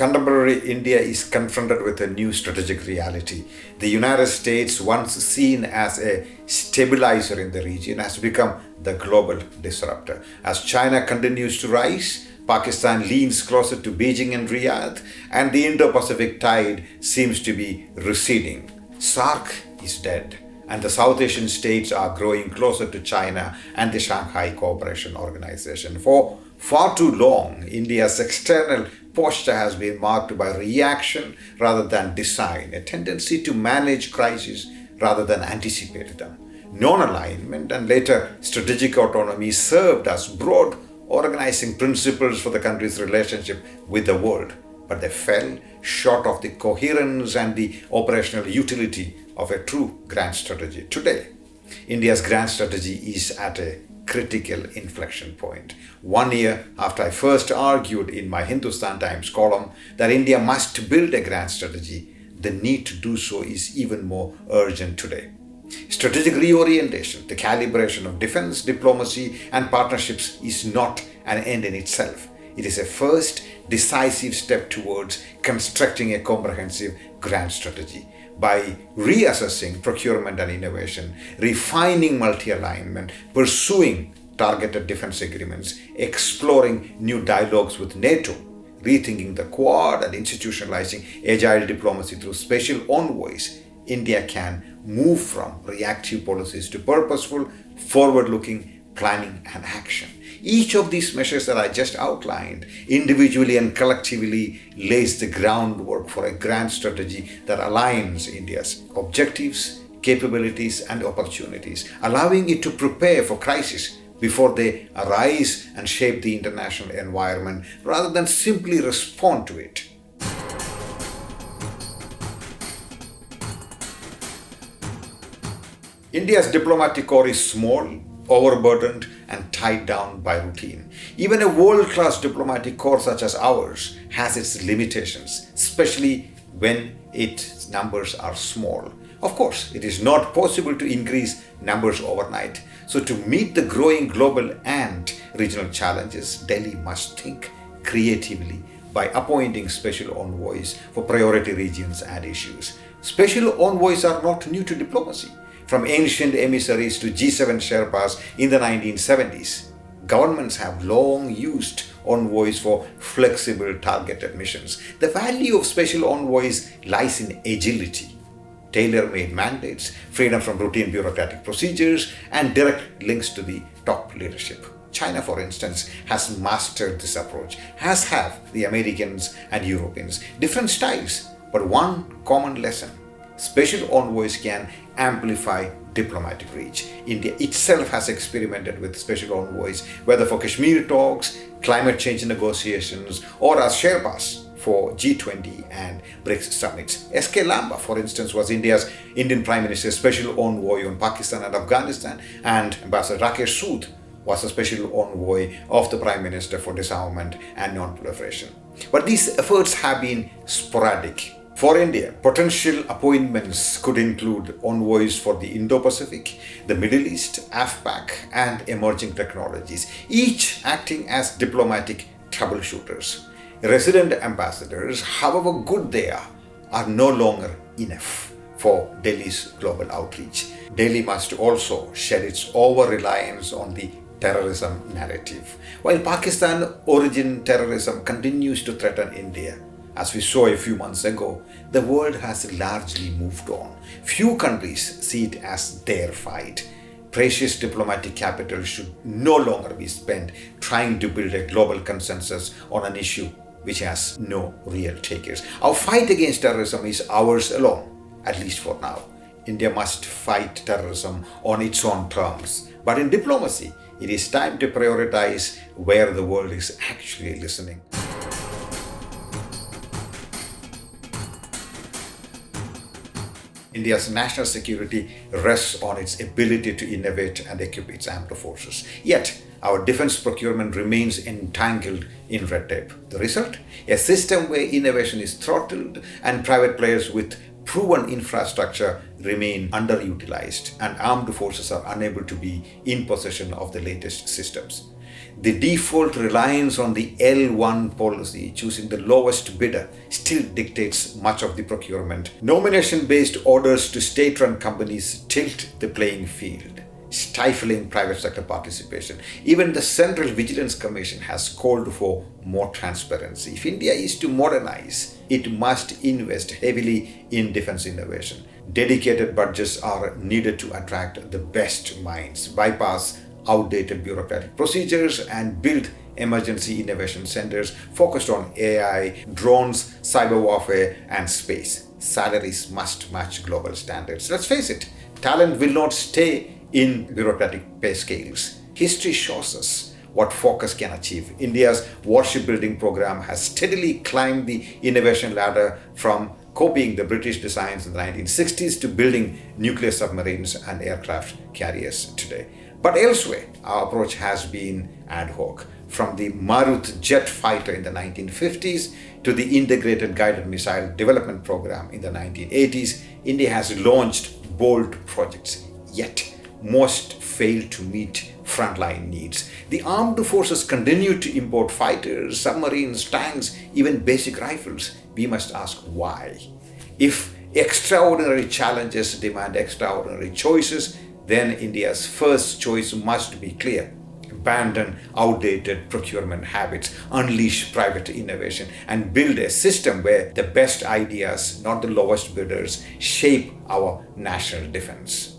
Contemporary India is confronted with a new strategic reality. The United States, once seen as a stabilizer in the region, has become the global disruptor. As China continues to rise, Pakistan leans closer to Beijing and Riyadh, and the Indo-Pacific tide seems to be receding. SAARC is dead, and the South Asian states are growing closer to China and the Shanghai Cooperation Organization. For far too long, India's external posture has been marked by reaction rather than design, a tendency to manage crises rather than anticipate them. Non-alignment and later strategic autonomy served as broad organizing principles for the country's relationship with the world, but they fell short of the coherence and the operational utility of a true grand strategy. Today, India's grand strategy is at a critical inflection point. 1 year after I first argued in my Hindustan Times column that India must build a grand strategy, the need to do so is even more urgent today. Strategic reorientation, the calibration of defense, diplomacy, and partnerships is not an end in itself. It is a first decisive step towards constructing a comprehensive grand strategy. By reassessing procurement and innovation, refining multi-alignment, pursuing targeted defense agreements, exploring new dialogues with NATO, rethinking the Quad, and institutionalizing agile diplomacy through special envoys, India can move from reactive policies to purposeful, forward-looking planning and action. Each of these measures that I just outlined, individually and collectively, lays the groundwork for a grand strategy that aligns India's objectives, capabilities, and opportunities, allowing it to prepare for crisis before they arise and shape the international environment rather than simply respond to it. India's diplomatic corps is small, overburdened, and tied down by routine. Even a world-class diplomatic corps such as ours has its limitations, especially when its numbers are small. Of course, it is not possible to increase numbers overnight. So to meet the growing global and regional challenges, Delhi must think creatively by appointing special envoys for priority regions and issues. Special envoys are not new to diplomacy. From ancient emissaries to G7 Sherpas in the 1970s, governments have long used envoys for flexible, targeted missions. The value of special envoys lies in agility, tailor-made mandates, freedom from routine bureaucratic procedures, and direct links to the top leadership. China, for instance, has mastered this approach, as have the Americans and Europeans. Different styles, but one common lesson. Special envoys can amplify diplomatic reach. India itself has experimented with special envoys, whether for Kashmir talks, climate change negotiations, or as Sherpas for G20 and BRICS summits. S.K. Lamba, for instance, was Indian Prime Minister's special envoy on Pakistan and Afghanistan, and Ambassador Rakesh Sood was a special envoy of the Prime Minister for disarmament and non-proliferation. But these efforts have been sporadic. For India, potential appointments could include envoys for the Indo-Pacific, the Middle East, AFPAC, and emerging technologies, each acting as diplomatic troubleshooters. Resident ambassadors, however good they are no longer enough for Delhi's global outreach. Delhi must also shed its over-reliance on the terrorism narrative. While Pakistan origin terrorism continues to threaten India, as we saw a few months ago, the world has largely moved on. Few countries see it as their fight. Precious diplomatic capital should no longer be spent trying to build a global consensus on an issue which has no real takers. Our fight against terrorism is ours alone, at least for now. India must fight terrorism on its own terms. But in diplomacy, it is time to prioritize where the world is actually listening. India's national security rests on its ability to innovate and equip its armed forces. Yet, our defense procurement remains entangled in red tape. The result? A system where innovation is throttled and private players with proven infrastructure remain underutilized, and armed forces are unable to be in possession of the latest systems. The default reliance on the L1 policy, choosing the lowest bidder, still dictates much of the procurement. Nomination-based orders to state-run companies tilt the playing field, stifling private sector participation. Even the Central Vigilance Commission has called for more transparency. If India is to modernize, it must invest heavily in defense innovation. Dedicated budgets are needed to attract the best minds, bypass outdated bureaucratic procedures, and build emergency innovation centers focused on AI, drones, cyber warfare, and space. Salaries must match global standards. Let's face it, talent will not stay in bureaucratic pay scales. History shows us what focus can achieve. India's warship building program has steadily climbed the innovation ladder, from copying the British designs in the 1960s to building nuclear submarines and aircraft carriers today. But elsewhere, our approach has been ad hoc. From the Marut jet fighter in the 1950s to the integrated guided missile development program in the 1980s, India has launched bold projects, yet most fail to meet frontline needs. The armed forces continue to import fighters, submarines, tanks, even basic rifles. We must ask why. If extraordinary challenges demand extraordinary choices, then India's first choice must be clear. Abandon outdated procurement habits, unleash private innovation, and build a system where the best ideas, not the lowest bidders, shape our national defense.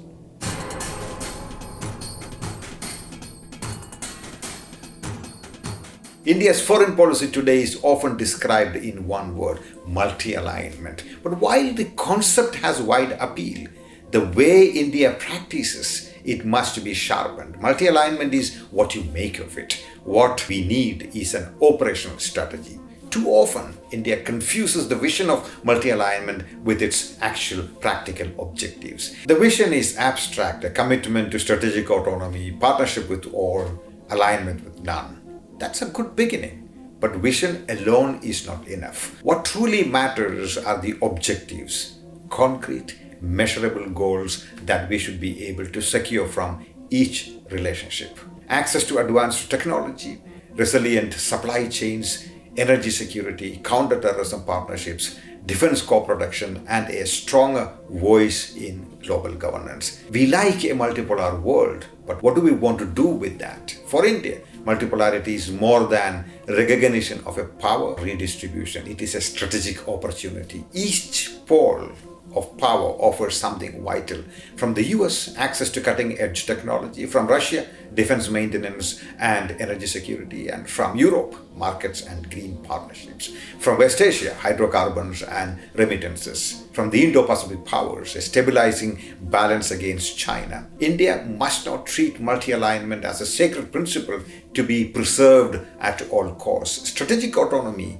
India's foreign policy today is often described in one word: multi-alignment. But while the concept has wide appeal, the way India practices it must be sharpened. Multi-alignment is what you make of it. What we need is an operational strategy. Too often, India confuses the vision of multi-alignment with its actual practical objectives. The vision is abstract: a commitment to strategic autonomy, partnership with all, alignment with none. That's a good beginning, but vision alone is not enough. What truly matters are the objectives, concrete, measurable goals that we should be able to secure from each relationship. Access to advanced technology, resilient supply chains, energy security, counter-terrorism partnerships, defense co-production, and a stronger voice in global governance. We like a multipolar world, but what do we want to do with that? For India, multipolarity is more than recognition of a power redistribution. It is a strategic opportunity. Each pole of power offers something vital. From the US, access to cutting-edge technology; from Russia, defense maintenance and energy security; and from Europe, markets and green partnerships; from West Asia, hydrocarbons and remittances; from the Indo-Pacific powers, a stabilizing balance against China. India must not treat multi-alignment as a sacred principle to be preserved at all costs. Strategic autonomy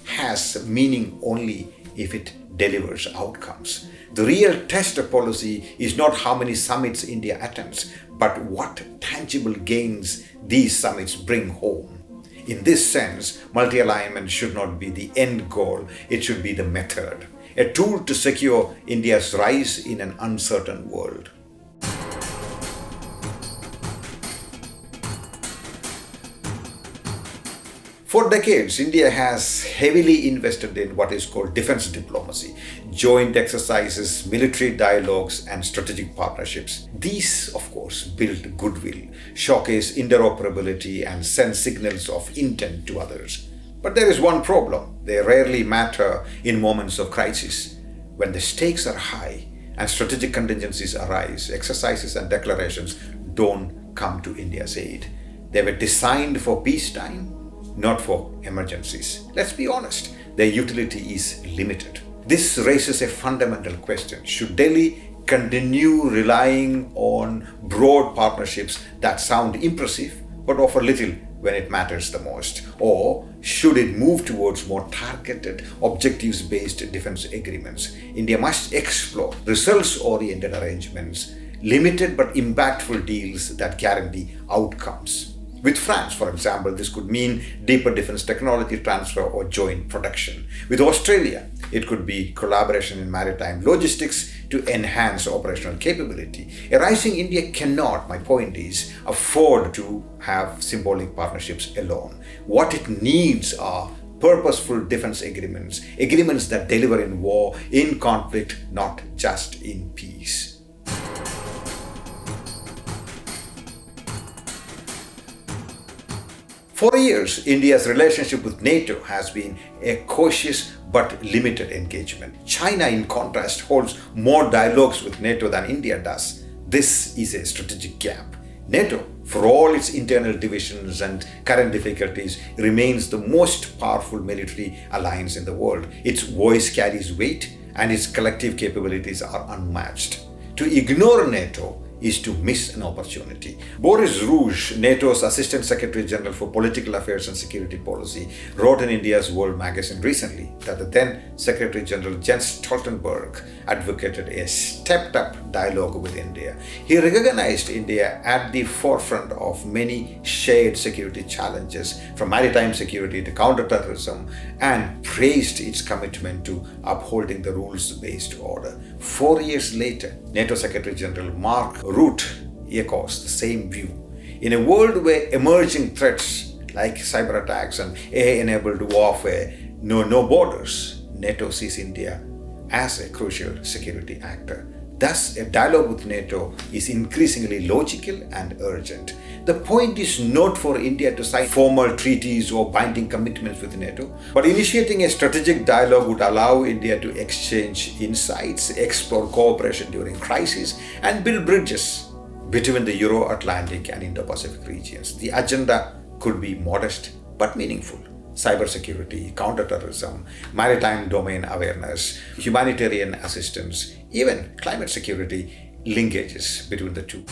has meaning only if it delivers outcomes. The real test of policy is not how many summits India attends, but what tangible gains these summits bring home. In this sense, multi-alignment should not be the end goal, it should be the method, a tool to secure India's rise in an uncertain world. For decades, India has heavily invested in what is called defense diplomacy, joint exercises, military dialogues, and strategic partnerships. These, of course, build goodwill, showcase interoperability, and send signals of intent to others. But there is one problem: they rarely matter in moments of crisis. When the stakes are high and strategic contingencies arise, exercises and declarations don't come to India's aid. They were designed for peacetime, not for emergencies. Let's be honest, their utility is limited. This raises a fundamental question. Should Delhi continue relying on broad partnerships that sound impressive but offer little when it matters the most? Or should it move towards more targeted, objectives-based defense agreements? India must explore results-oriented arrangements, limited but impactful deals that guarantee outcomes. With France, for example, this could mean deeper defense technology transfer or joint production. With Australia, it could be collaboration in maritime logistics to enhance operational capability. A rising India cannot, my point is, afford to have symbolic partnerships alone. What it needs are purposeful defense agreements, agreements that deliver in war, in conflict, not just in peace. For years, India's relationship with NATO has been a cautious but limited engagement. China, in contrast, holds more dialogues with NATO than India does. This is a strategic gap. NATO, for all its internal divisions and current difficulties, remains the most powerful military alliance in the world. Its voice carries weight and its collective capabilities are unmatched. To ignore NATO is to miss an opportunity. Boris Rouge, NATO's Assistant Secretary General for Political Affairs and Security Policy, wrote in India's World magazine recently that the then Secretary General Jens Stoltenberg advocated a stepped-up dialogue with India. He recognized India at the forefront of many shared security challenges, from maritime security to counterterrorism, and praised its commitment to upholding the rules-based order. 4 years later, NATO Secretary General Mark Rutte echoes the same view. In a world where emerging threats like cyber attacks and AI-enabled warfare know no borders, NATO sees India as a crucial security actor. Thus, a dialogue with NATO is increasingly logical and urgent. The point is not for India to sign formal treaties or binding commitments with NATO, but initiating a strategic dialogue would allow India to exchange insights, explore cooperation during crises, and build bridges between the Euro-Atlantic and Indo-Pacific regions. The agenda could be modest but meaningful. Cybersecurity, counterterrorism, maritime domain awareness, humanitarian assistance, even climate security linkages between the two.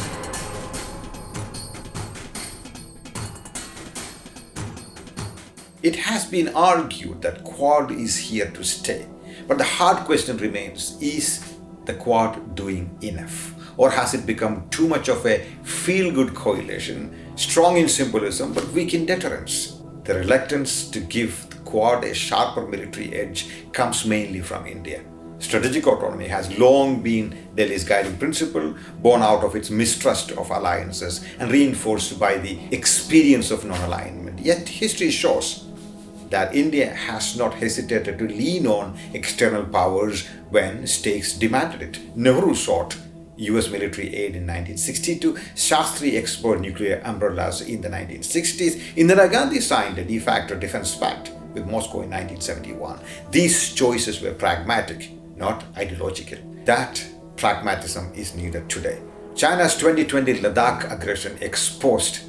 It has been argued that Quad is here to stay, but the hard question remains, is the Quad doing enough? Or has it become too much of a feel-good coalition, strong in symbolism but weak in deterrence? The reluctance to give the Quad a sharper military edge comes mainly from India. Strategic autonomy has long been Delhi's guiding principle, born out of its mistrust of alliances and reinforced by the experience of non-alignment. Yet history shows that India has not hesitated to lean on external powers when stakes demanded it. Nehru sought US military aid in 1962, Shastri explored nuclear umbrellas in the 1960s, Indira Gandhi signed a de facto defense pact with Moscow in 1971. These choices were pragmatic, not ideological. That pragmatism is needed today. China's 2020 Ladakh aggression exposed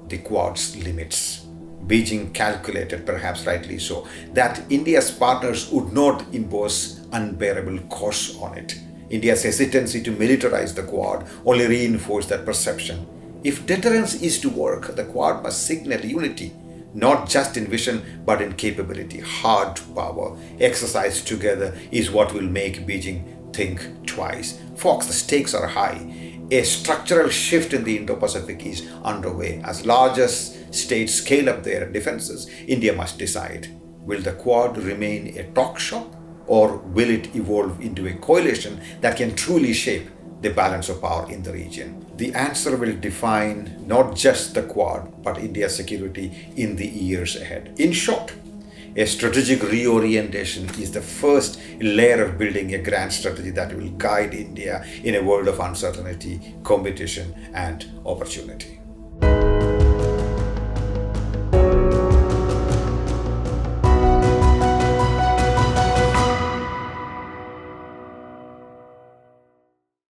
the Quad's limits. Beijing calculated, perhaps rightly so, that India's partners would not impose unbearable costs on it. India's hesitancy to militarize the Quad only reinforced that perception. If deterrence is to work, the Quad must signal unity, not just in vision but in capability. Hard power exercised together is what will make Beijing think twice. Folks, the stakes are high. A structural shift in the Indo-Pacific is underway. As largest states scale up their defenses, India must decide, will the Quad remain a talk shop, or will it evolve into a coalition that can truly shape the balance of power in the region? The answer will define not just the Quad, but India's security in the years ahead. In short, a strategic reorientation is the first layer of building a grand strategy that will guide India in a world of uncertainty, competition, and opportunity.